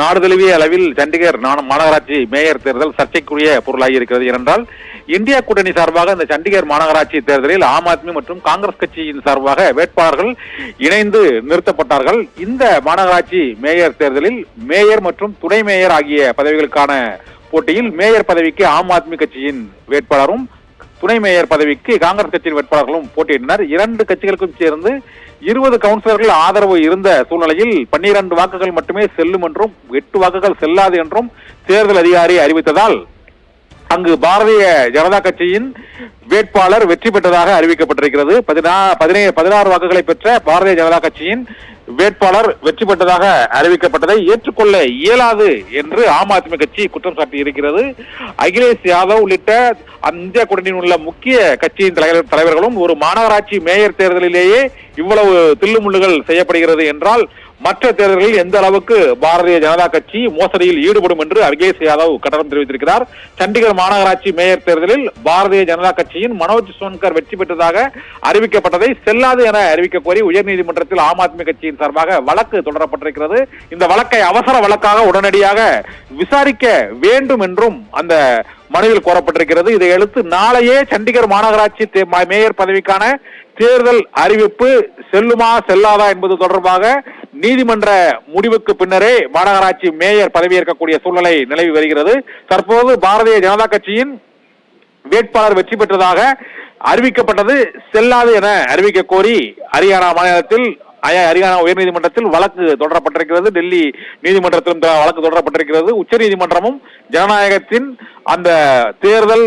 நாடு தழுவிய அளவில் சண்டிகர் மாநகராட்சி மேயர் தேர்தல் சர்ச்சைக்குரிய பொருளாகி இருக்கிறது. ஏனென்றால் இந்தியா கூட்டணி சார்பாக இந்த சண்டிகர் மாநகராட்சி தேர்தலில் ஆம் ஆத்மி மற்றும் காங்கிரஸ் கட்சியின் சார்பாக வேட்பாளர்கள் இணைந்து நிறுத்தப்பட்டார்கள். இந்த மாநகராட்சி மேயர் தேர்தலில் மேயர் மற்றும் துணை மேயர் ஆகிய பதவிகளுக்கான போட்டியில் மேயர் பதவிக்கு ஆம் ஆத்மி கட்சியின் வேட்பாளரும் துணை மேயர் பதவிக்கு காங்கிரஸ் கட்சியின் வேட்பாளர்களும் போட்டியிட்டனர். இரண்டு கட்சிகளுக்கும் சேர்ந்து 20 கவுன்சிலர்கள் ஆதரவு இருந்த சூழ்நிலையில் 12 வாக்குகள் மட்டுமே செல்லும் என்றும் 8 வாக்குகள் செல்லாது என்றும் தேர்தல் அதிகாரி அறிவித்ததால் அங்கு பாரதிய ஜனதா கட்சியின் வேட்பாளர் வெற்றி பெற்றதாக அறிவிக்கப்பட்டிருக்கிறது. 16 வாக்குகளை பெற்ற பாரதிய ஜனதா கட்சியின் வேட்பாளர் வெற்றி பெற்றதாக அறிவிக்கப்பட்டதை ஏற்றுக்கொள்ள இயலாது என்று ஆம் ஆத்மி கட்சி குற்றம் சாட்டி இருக்கிறது. அகிலேஷ் யாதவ் உள்ளிட்ட இந்தியா கூட்டணியில் உள்ள முக்கிய கட்சியின் தலைவர்களும் ஒரு மாநகராட்சி மேயர் தேர்தலிலேயே இவ்வளவு தில்லுமுள்ளுகள் செய்யப்படுகிறது என்றால் மற்ற தேர்தல்களில் எந்த அளவுக்கு பாரதிய ஜனதா கட்சி மோசடியில் ஈடுபடும் என்று அகிலேஷ் யாதவ் கண்டனம் தெரிவித்திருக்கிறார். சண்டிகர் மாநகராட்சி மேயர் தேர்தலில் பாரதிய ஜனதா கட்சியின் மனோஜ் சோன்கர் வெற்றி பெற்றதாக அறிவிக்கப்பட்டதை செல்லாது என அறிவிக்க கோரி உயர்நீதிமன்றத்தில் ஆம் ஆத்மி கட்சியின் சார்பாக வழக்கு தொடரப்பட்டிருக்கிறது. இந்த வழக்கை அவசர வழக்காக உடனடியாக விசாரிக்க வேண்டும் என்றும் அந்த மனுவில் கோரப்பட்டிருக்கிறது. இதையடுத்து நாளையே சண்டிகர் மாநகராட்சி மேயர் பதவிக்கான தேர்தல் அறிவிப்பு செல்லுமா செல்லாதா என்பது தொடர்பாக நீதிமன்ற முடிவுக்கு பின்னரே மாநகராட்சி மேயர் பதவியேற்கக்கூடிய சூழ்நிலை நிலவி வருகிறது. தற்போது பாரதிய ஜனதா கட்சியின் வேட்பாளர் வெற்றி பெற்றதாக அறிவிக்கப்பட்டது செல்லாது என அறிவிக்க கோரி ஹரியானா உயர்நீதிமன்றத்தில் வழக்கு தொடரப்பட்டிருக்கிறது. டெல்லி நீதிமன்றத்திலும் வழக்கு தொடரப்பட்டிருக்கிறது. உச்ச நீதிமன்றமும் ஜனநாயகத்தின் அந்த தேர்தல்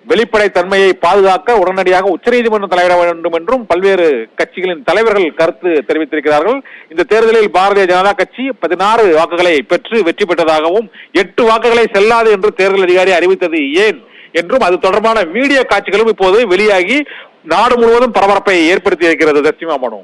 வெளிப்படைத்தன்மையை பாதுகாக்க உடனடியாக உச்சநீதிமன்றம் தலையிட வேண்டும் என்றும் பல்வேறு கட்சிகளின் தலைவர்கள் கருத்து தெரிவித்திருக்கிறார்கள். இந்த தேர்தலில் பாரதிய ஜனதா கட்சி 16 வாக்குகளை பெற்று வெற்றி பெற்றதாகவும் 8 வாக்குகளை செல்லாது என்று தேர்தல் அதிகாரி அறிவித்தது ஏன் என்றும் அது தொடர்பான வீடியோ காட்சிகளும் இப்போது வெளியாகி நாடு முழுவதும் பரபரப்பை ஏற்படுத்தி இருக்கிறது. தர்சிமா மனு.